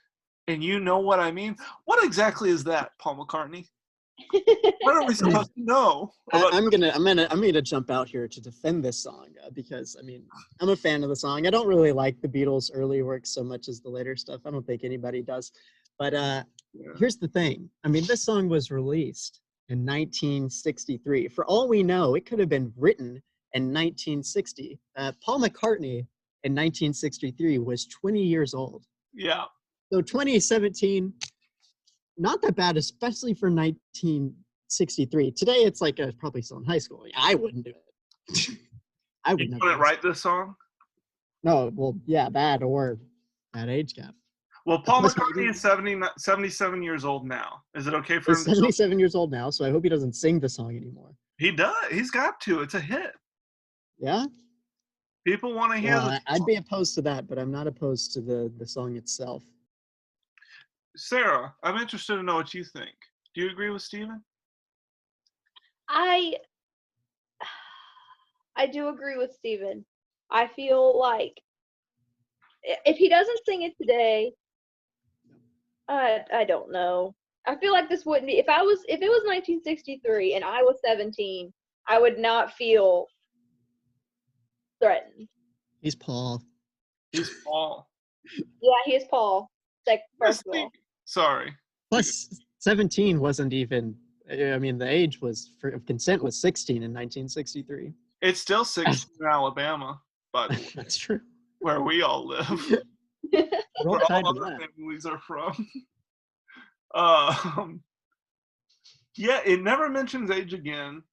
Speaker 2: and you know what I mean? What exactly is that, Paul McCartney? What are we supposed to know?
Speaker 3: I'm gonna jump out here to defend this song because I mean I'm a fan of the song. I don't really like the Beatles' early work so much as the later stuff. I don't think anybody does. But here's the thing. I mean, this song was released in 1963. For all we know, it could have been written in 1960. Paul McCartney in 1963 was 20 years old.
Speaker 2: Yeah.
Speaker 3: So 2017. Not that bad, especially for 1963. Today, it's like probably still in high school. I wouldn't do it. I would never.
Speaker 2: You couldn't write this song?
Speaker 3: No, well, yeah, that or that age gap.
Speaker 2: Well, Paul McCartney is 77 years old now. Is it okay for him?
Speaker 3: He's 77 years old now, so I hope he doesn't sing the song anymore.
Speaker 2: He does. He's got to. It's a hit.
Speaker 3: Yeah?
Speaker 2: People want to hear this.
Speaker 3: I'd be opposed to that, but I'm not opposed to the song itself.
Speaker 2: Sarah, I'm interested to know what you think. Do you agree with Stevan?
Speaker 1: I do agree with Stevan. I feel like if he doesn't sing it today, I don't know. I feel like this wouldn't be if it was 1963 and I was 17, I would not feel threatened.
Speaker 3: He's Paul.
Speaker 2: He's Paul.
Speaker 1: Yeah, he is Paul. Like, first of all.
Speaker 2: Sorry.
Speaker 3: Plus, 17 wasn't even, I mean, the age of consent was 16 in 1963.
Speaker 2: It's still 16 in Alabama, but
Speaker 3: that's true.
Speaker 2: Where we all live. Where all other families are from. Yeah, it never mentions age again.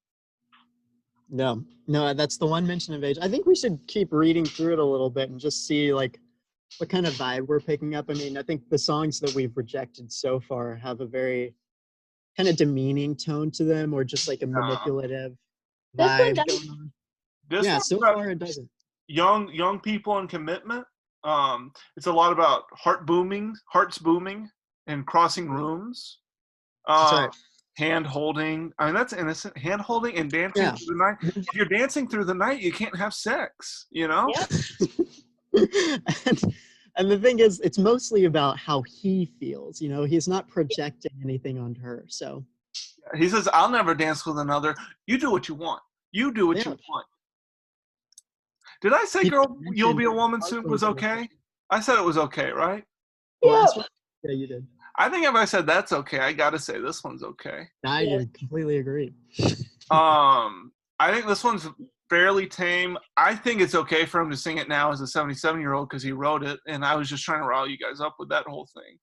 Speaker 3: No, that's the one mention of age. I think we should keep reading through it a little bit and just see, like, what kind of vibe we're picking up. I mean, I think the songs that we've rejected so far have a very kind of demeaning tone to them, or just like a manipulative vibe going on. Yeah, so far it doesn't.
Speaker 2: Young people and commitment. It's a lot about hearts booming, and crossing rooms.
Speaker 3: That's right.
Speaker 2: Hand holding. I mean, that's innocent. Hand holding and dancing through the night. If you're dancing through the night, you can't have sex. You know.
Speaker 3: Yep. and the thing is, it's mostly about how he feels. You know, he's not projecting anything onto her. So
Speaker 2: he says, "I'll never dance with another. You do what you want. You do what you want." Did I say, "Girl, You'll Be a Woman Soon" was okay? I said it was okay, right?
Speaker 3: Yeah. Yeah, you did.
Speaker 2: I think if I said that's okay, I gotta say this one's okay.
Speaker 3: I completely agree.
Speaker 2: I think this one's fairly tame. I think it's okay for him to sing it now as a 77-year-old because he wrote it, and I was just trying to rile you guys up with that whole thing.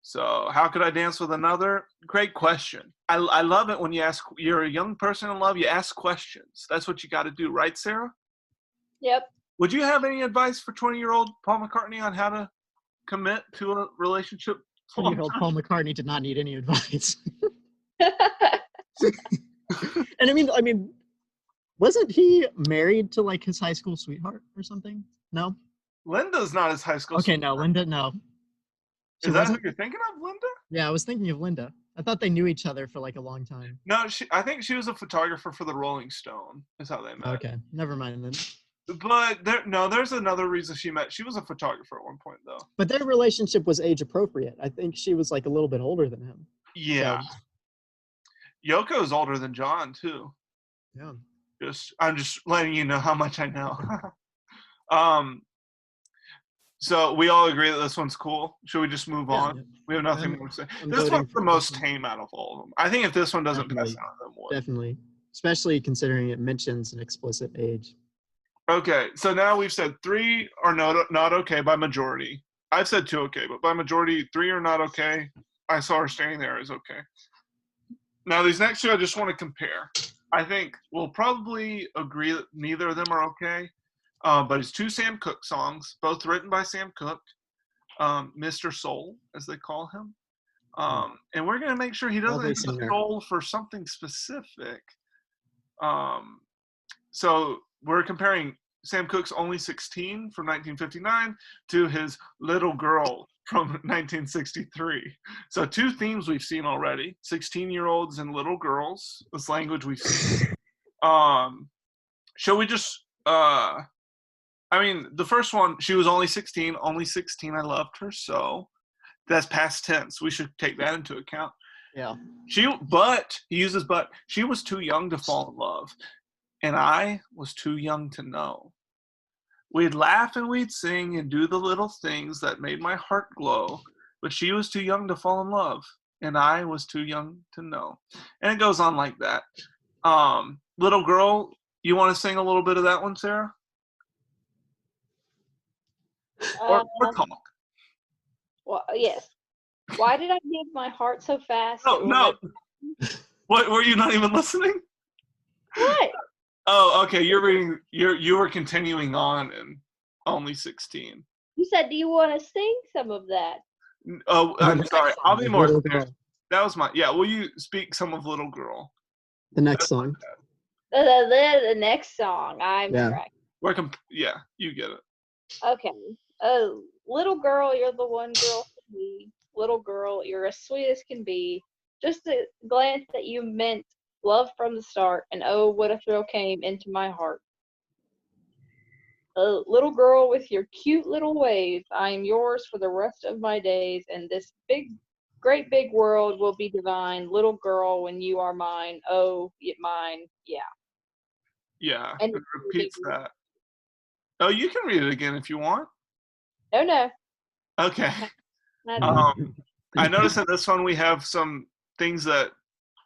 Speaker 2: So how could I dance with another? Great question. I love it when you're a young person in love, you ask questions. That's what you got to do, right, Sarah?
Speaker 1: Yep.
Speaker 2: Would you have any advice for 20-year-old Paul McCartney on how to commit to a relationship
Speaker 3: 20-year-old Paul McCartney did not need any advice. And I mean, wasn't he married to like his high school sweetheart or something? No.
Speaker 2: Linda's not his high school.
Speaker 3: Okay,
Speaker 2: sweetheart.
Speaker 3: no, Linda, no.
Speaker 2: Is that who you're thinking of, Linda?
Speaker 3: Yeah, I was thinking of Linda. I thought they knew each other for like a long time.
Speaker 2: No, I think she was a photographer for the Rolling Stone. Is how they met.
Speaker 3: Okay, never mind then.
Speaker 2: But there's another reason she met. She was a photographer at one point, though.
Speaker 3: But their relationship was age appropriate. I think she was like a little bit older than him.
Speaker 2: Yeah. So. Yoko is older than John too.
Speaker 3: Yeah.
Speaker 2: I'm just letting you know how much I know. So we all agree that this one's cool. Should we just move on? Yeah. We have nothing more to say. This one's the most tame out of all of them. I think if this one doesn't pass out, then what?
Speaker 3: Definitely. Especially considering it mentions an explicit age.
Speaker 2: Okay, so now we've said 3 are not okay by majority. I've said 2 okay, but by majority, 3 are not okay. I saw her standing there is okay. Now these next 2 I just want to compare. I think we'll probably agree that neither of them are okay. But it's 2 Sam Cooke songs, both written by Sam Cooke, Mr. Soul, as they call him. And we're going to make sure he doesn't use the soul for something specific. So we're comparing Sam Cooke's Only 16 from 1959 to his Little Girl from 1963. So 2 themes we've seen already, 16-year-olds and little girls. This language we've seen. Shall we just... I mean, the first one, she was only 16. Only 16, I loved her, so that's past tense. We should take that into account.
Speaker 3: Yeah.
Speaker 2: He uses but. She was too young to fall in love, and I was too young to know. We'd laugh and we'd sing and do the little things that made my heart glow, but she was too young to fall in love, and I was too young to know. And it goes on like that. Little Girl, you want to sing a little bit of that one, Sarah? Or talk.
Speaker 5: Well, yes. Why did I give my heart so fast?
Speaker 2: No. What, were you not even listening?
Speaker 5: What?
Speaker 2: Oh, okay. You're reading. You were continuing on in Only 16.
Speaker 5: You said, "Do you want to sing some of that?"
Speaker 2: Oh, I'm sorry. I'll be more serious. That was my. Yeah. Will you speak some of Little Girl?
Speaker 3: The next song.
Speaker 5: The next song. I'm correct.
Speaker 2: Yeah, you get it.
Speaker 5: Okay. Oh, little girl, you're the one girl for me. Little girl, you're as sweet as can be. Just a glance that you meant love from the start, and oh, what a thrill came into my heart. Little girl with your cute little ways, I am yours for the rest of my days, and this great big world will be divine. Little girl, when you are mine, oh, mine, yeah.
Speaker 2: Yeah, and it repeats that. Oh, you can read it again if you want.
Speaker 5: No.
Speaker 2: Okay. I noticed in this one we have some things that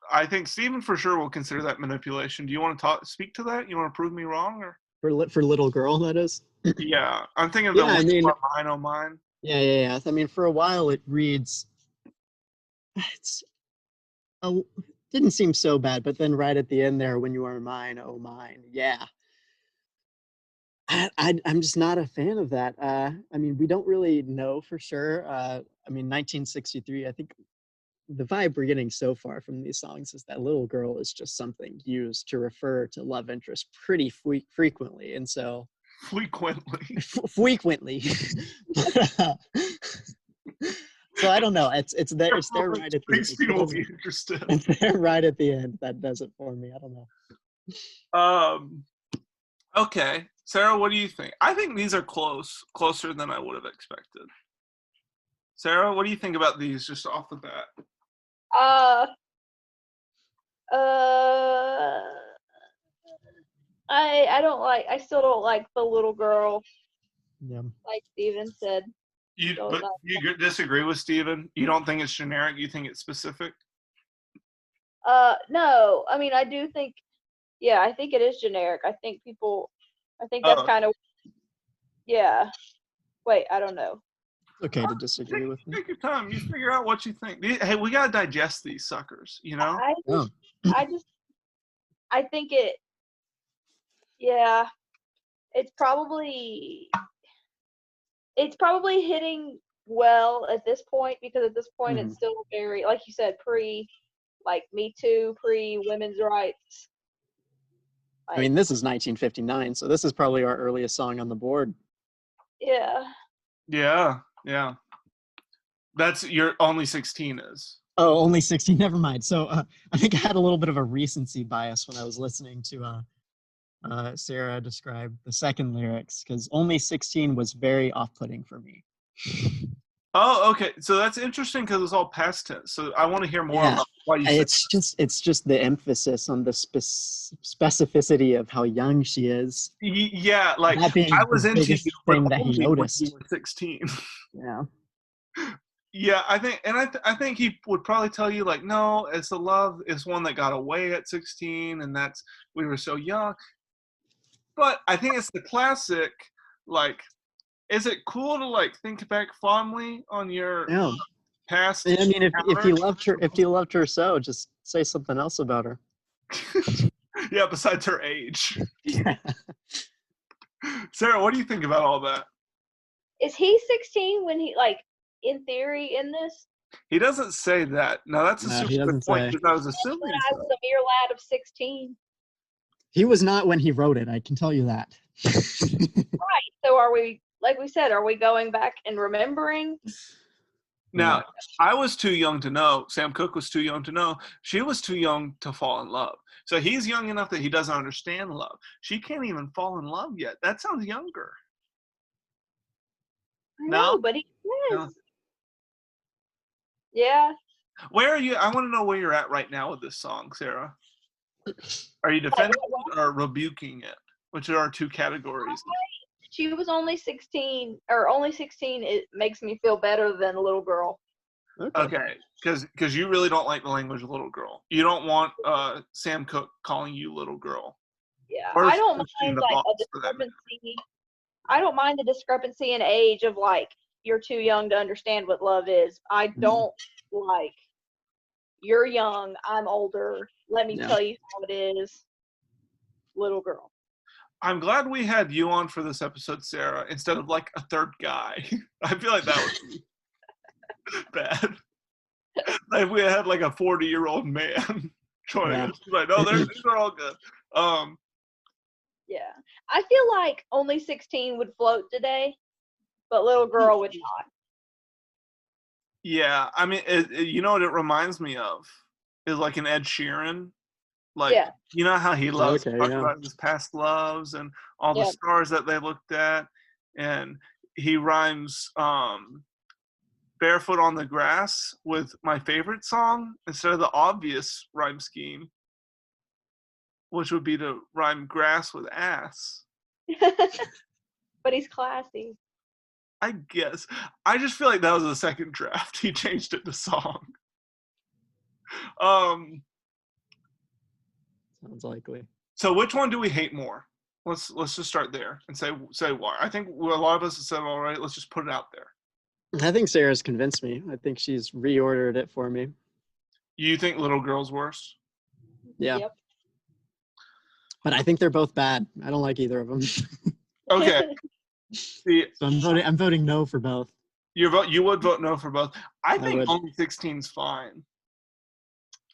Speaker 2: I think Steven for sure will consider that manipulation. Do you want to speak to that? You want to prove me wrong, or
Speaker 3: for Little Girl, that is?
Speaker 2: Yeah, I'm thinking of the mine, oh mine.
Speaker 3: Yeah. I mean, for a while it reads. Didn't seem so bad, but then right at the end there, when you are mine, oh mine, yeah. I'm just not a fan of that. I mean, we don't really know for sure. I mean, 1963, I think the vibe we're getting so far from these songs is that Little Girl is just something used to refer to love interest pretty frequently. And so... Frequently. So I don't know. It's there right at the end.
Speaker 2: People will be interested.
Speaker 3: It's there right at the end. That does it for me. I don't know.
Speaker 2: Okay. Sarah, what do you think? I think these are closer than I would have expected. Sarah, what do you think about these just off the bat?
Speaker 5: I still don't like the little girl.
Speaker 3: Yeah.
Speaker 5: Like Steven said.
Speaker 2: You disagree with Steven? You don't think it's generic? You think it's specific?
Speaker 5: No. I mean, I do think, I think it is generic. I think that's kind of, yeah. Wait, I don't know.
Speaker 3: Okay to disagree with me.
Speaker 2: Take your time. You figure out what you think. Hey, we gotta digest these suckers, you know?
Speaker 5: I think it, it's probably hitting well at this point, because at this point it's still very, like you said, like Me Too, women's rights.
Speaker 4: I mean, this is 1959, so this is probably our earliest song on the board.
Speaker 5: Yeah.
Speaker 2: Yeah. That's your Only 16 is.
Speaker 4: Oh, Only 16. Never mind. So I think I had a little bit of a recency bias when I was listening to Sara describe the second lyrics, because Only 16 was very off-putting for me.
Speaker 2: Oh, okay. So that's interesting because it's all past tense. So I want to hear more about why you said
Speaker 4: it's just the emphasis on the specificity of how young she is.
Speaker 2: Yeah, like
Speaker 4: that being
Speaker 2: I was
Speaker 4: the
Speaker 2: into
Speaker 4: biggest
Speaker 2: you,
Speaker 4: thing
Speaker 2: but
Speaker 4: that he
Speaker 2: only
Speaker 4: noticed.
Speaker 2: when you were 16.
Speaker 4: Yeah.
Speaker 2: Yeah, I think, and I think he would probably tell you like, no, it's the love is one that got away at 16, and that's we were so young. But I think it's the classic, like, is it cool to like think back fondly on your past?
Speaker 4: I mean, if you loved her so, just say something else about her.
Speaker 2: Yeah, besides her age.
Speaker 4: Yeah.
Speaker 2: Sara, what do you think about all that?
Speaker 5: Is he 16 when he, like, in theory, in this?
Speaker 2: He doesn't say that. No, that's a super good point, because I was assuming
Speaker 5: I was a mere lad of 16.
Speaker 3: He was not when he wrote it, I can tell you that.
Speaker 5: Right. So are we, like we said, are we going back and remembering?
Speaker 2: Now, I was too young to know. Sam Cooke was too young to know. She was too young to fall in love. So he's young enough that he doesn't understand love. She can't even fall in love yet. That sounds younger.
Speaker 5: No, but he is.
Speaker 2: No.
Speaker 5: Yeah.
Speaker 2: Where are you? I want to know where you're at right now with this song, Sara. Are you defending it or rebuking it? Which are our two categories.
Speaker 5: She was only 16, or Only 16, it makes me feel better than a little girl.
Speaker 2: Okay, because you really don't like the language little girl. You don't want Sam Cooke calling you little girl.
Speaker 5: Yeah, I don't mind like a discrepancy. I don't mind the discrepancy in age of like you're too young to understand what love is. I don't like you're young, I'm older. Let me tell you how it is, little girl.
Speaker 2: I'm glad we had you on for this episode, Sara, instead of like a third guy. I feel like that would be bad. Like we had like a 40-year-old man joining us. Like, no, these are all good.
Speaker 5: Yeah. I feel like Only 16 would float today, but little girl would not.
Speaker 2: Yeah, I mean, you know what it reminds me of? Is like an Ed Sheeran. Like, you know how he loves to talk about his past loves and all the stars that they looked at, and he rhymes barefoot on the grass with my favorite song instead of the obvious rhyme scheme, which would be to rhyme grass with ass.
Speaker 5: But he's classy.
Speaker 2: I guess. I just feel like that was the second draft. He changed it to song.
Speaker 3: Sounds likely.
Speaker 2: So which one do we hate more? Let's just start there and say why. I think a lot of us have said, all right, let's just put it out there.
Speaker 3: I think Sara's convinced me. I think she's reordered it for me.
Speaker 2: You think Little Girl's worse?
Speaker 3: Yeah. Yep. But I think they're both bad. I don't like either of them.
Speaker 2: Okay. See,
Speaker 3: so I'm voting no for both.
Speaker 2: You would vote no for both. I think Only 16's fine.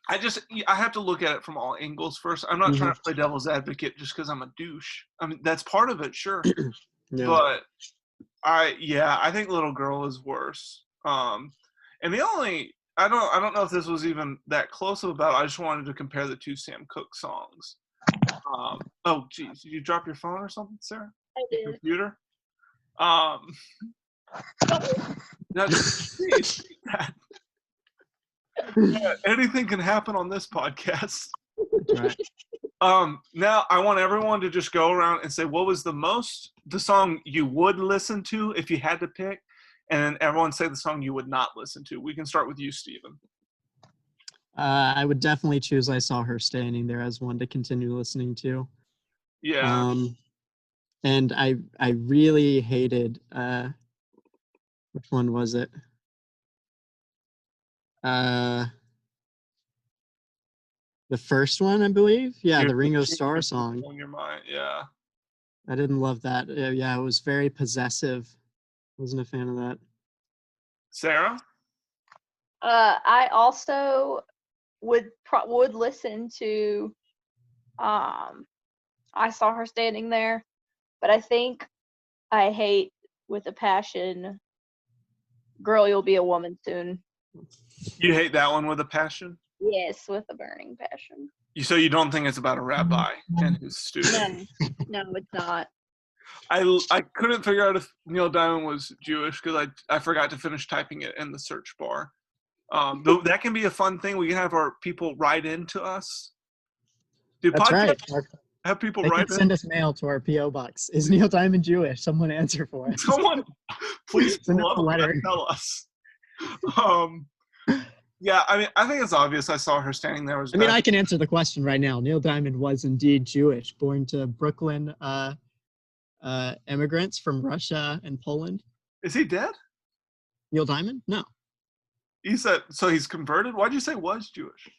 Speaker 2: I have to look at it from all angles first. I'm not trying to play devil's advocate just because I'm a douche. I mean, that's part of it, sure. But I think Little Girl is worse. And the only I don't know if this was even that close of a battle. I just wanted to compare the two Sam Cooke songs. Oh geez, did you drop your phone or something, Sara?
Speaker 5: I did.
Speaker 2: Your computer? No, geez, yeah, anything can happen on this podcast.
Speaker 3: Right.
Speaker 2: Now I want everyone to just go around and say what was the song you would listen to if you had to pick, and then everyone say the song you would not listen to. We can start with you, Steven.
Speaker 3: I would definitely choose I Saw Her Standing There as one to continue listening to.
Speaker 2: Yeah.
Speaker 3: And I really hated which one was it? The first one, I believe. Yeah, the Ringo Starr song.
Speaker 2: On your mind, yeah.
Speaker 3: I didn't love that. Yeah, it was very possessive. Wasn't a fan of that.
Speaker 2: Sarah?
Speaker 5: I also would listen to I Saw Her Standing There, but I think I hate with a passion Girl, You'll Be a Woman Soon.
Speaker 2: You hate that one with a passion?
Speaker 5: Yes, with a burning passion.
Speaker 2: So you don't think it's about a rabbi and his student?
Speaker 5: No, it's not.
Speaker 2: I couldn't figure out if Neil Diamond was Jewish because I forgot to finish typing it in the search bar. That can be a fun thing. We can have our people write into us.
Speaker 3: That's right.
Speaker 2: Have people
Speaker 3: they
Speaker 2: write
Speaker 3: can send us mail to our P.O. box. Is Neil Diamond Jewish? Someone answer for us.
Speaker 2: Someone, please
Speaker 3: send us a letter
Speaker 2: and tell us. Yeah, I mean, I think it's obvious. I Saw Her Standing There.
Speaker 3: I can answer the question right now. Neil Diamond was indeed Jewish, born to Brooklyn immigrants from Russia and Poland.
Speaker 2: Is he dead?
Speaker 3: Neil Diamond? No.
Speaker 2: He said, so he's converted? Why'd you say was Jewish?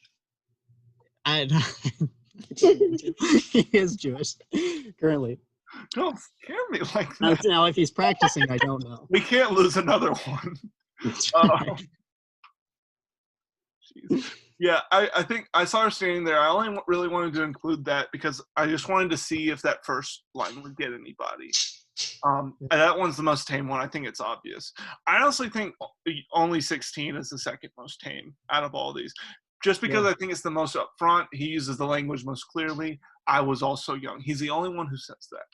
Speaker 3: He is Jewish, currently.
Speaker 2: Don't scare me like that.
Speaker 3: Now, if he's practicing, I don't know.
Speaker 2: We can't lose another one. Yeah, I think I Saw Her Standing There. I only really wanted to include that because I just wanted to see if that first line would get anybody. And that one's the most tame one. I think it's obvious. I honestly think Only 16 is the second most tame out of all these. Just because I think it's the most upfront. He uses the language most clearly. I was also young. He's the only one who says that.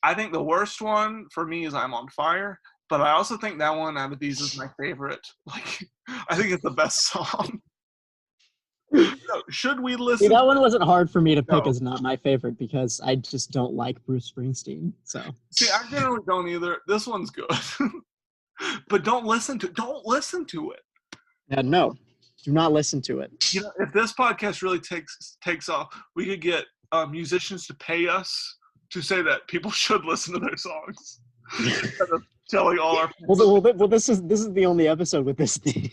Speaker 2: I think the worst one for me is I'm on Fire. But I also think that one out of these is my favorite. I think it's the best song. Should we listen?
Speaker 3: See, that one wasn't hard for me to pick as not my favorite because I just don't like Bruce Springsteen. So
Speaker 2: see, I generally don't either. This one's good, but don't listen to it.
Speaker 3: Yeah, no, do not listen to it.
Speaker 2: If this podcast really takes off, we could get musicians to pay us to say that people should listen to their songs. Instead of telling all our
Speaker 3: well, this is the only episode with this theme.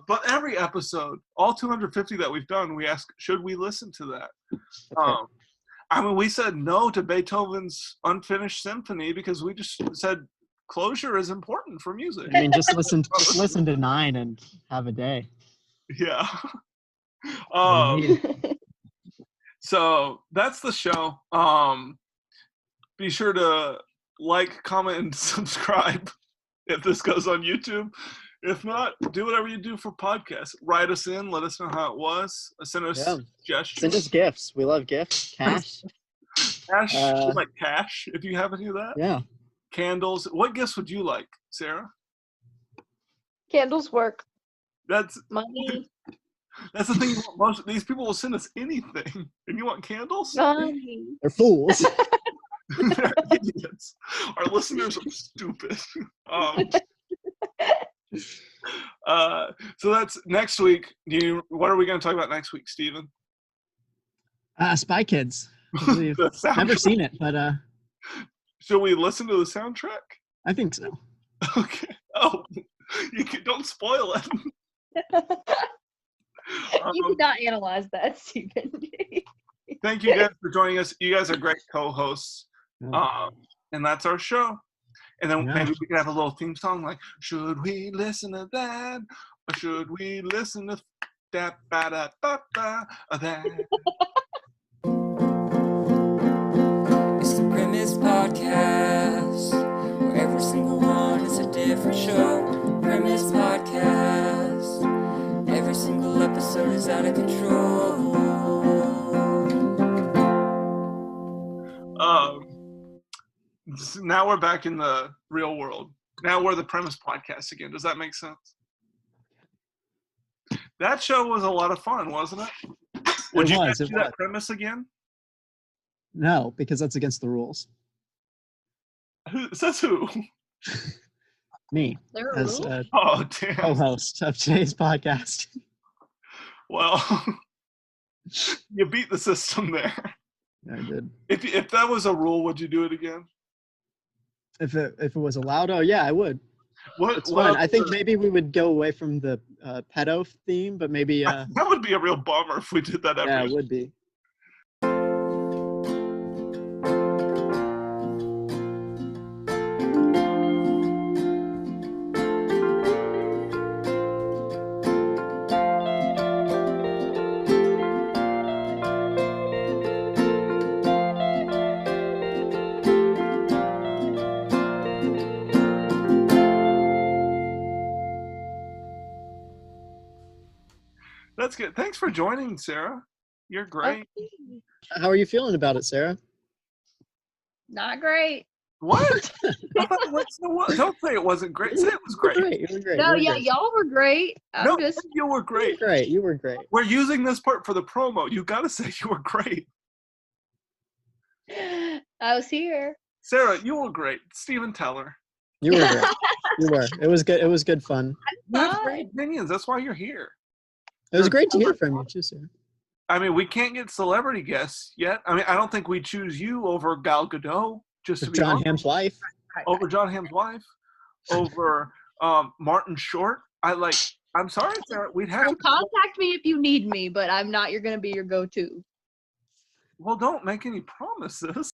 Speaker 2: But every episode, all 250 that we've done, we ask, should we listen to that? Okay. We said no to Beethoven's Unfinished Symphony because we just said closure is important for music.
Speaker 3: Just listen to 9 and have a day.
Speaker 2: Yeah. So that's the show. Be sure to like, comment, and subscribe if this goes on YouTube. If not, do whatever you do for podcasts. Write us in. Let us know how it was. Send us suggestions.
Speaker 3: Send us gifts. We love gifts. Cash.
Speaker 2: Cash. Like cash, if you have any of that.
Speaker 3: Yeah.
Speaker 2: Candles. What gifts would you like, Sarah?
Speaker 5: Candles work.
Speaker 2: That's
Speaker 5: money.
Speaker 2: That's the thing. Most of these people will send us anything. And you want candles?
Speaker 5: Money.
Speaker 3: They're fools.
Speaker 2: They're idiots. Our listeners are stupid. So that's next week. What are we going to talk about next week, Steven?
Speaker 3: Spy Kids. Never seen it, but
Speaker 2: should we listen to the soundtrack?
Speaker 3: I think so.
Speaker 2: Okay. Oh, don't spoil it.
Speaker 5: You did not analyze that, Steven.
Speaker 2: Thank you guys for joining us. You guys are great co-hosts. And that's our show. And then maybe we could have a little theme song like, should we listen to that? Or should we listen to that? That?
Speaker 6: It's the Premise Podcast, where every single one is a different show. Premise Podcast, every single episode is out of control.
Speaker 2: Now we're back in the real world. Now we're the Premise Podcast again. Does that make sense? That show was a lot of fun, wasn't it? Would you guys do that Premise again?
Speaker 3: No, because that's against the rules.
Speaker 2: Who says who?
Speaker 3: Me, as co-host of today's podcast.
Speaker 2: Well, you beat the system there.
Speaker 3: I did.
Speaker 2: If that was a rule, would you do it again?
Speaker 3: If it was allowed, yeah, I would. It's fun. I think maybe we would go away from the pedo theme, but maybe
Speaker 2: that would be a real bummer if we did that every
Speaker 3: Yeah, it would be.
Speaker 2: That's good. Thanks for joining, Sarah. You're great.
Speaker 3: How are you feeling about it, Sarah?
Speaker 5: Not great.
Speaker 2: What? I thought it was, don't say it wasn't great. Say it was great.
Speaker 3: You were great.
Speaker 5: No,
Speaker 3: you were
Speaker 5: yeah,
Speaker 3: great.
Speaker 5: y'all were great.
Speaker 2: No, you were great.
Speaker 3: You were great.
Speaker 2: We're using this part for the promo. You got to say you were great.
Speaker 5: I was here.
Speaker 2: Sarah, you were great. Steven, tell her.
Speaker 3: You were great. You were. It was good. It was good fun.
Speaker 2: You have great opinions. That's why you're here.
Speaker 3: It was great to hear from you too, Sarah.
Speaker 2: I mean, we can't get celebrity guests yet. I mean, I don't think we'd choose you over Gal Gadot. Just to be
Speaker 3: John
Speaker 2: honest.
Speaker 3: Hamm's wife.
Speaker 2: Over John Hamm's wife. Over Martin Short. I'm sorry, Sarah. We'd have to
Speaker 5: contact me if you need me, but I'm not. You're gonna be your go-to.
Speaker 2: Well, don't make any promises.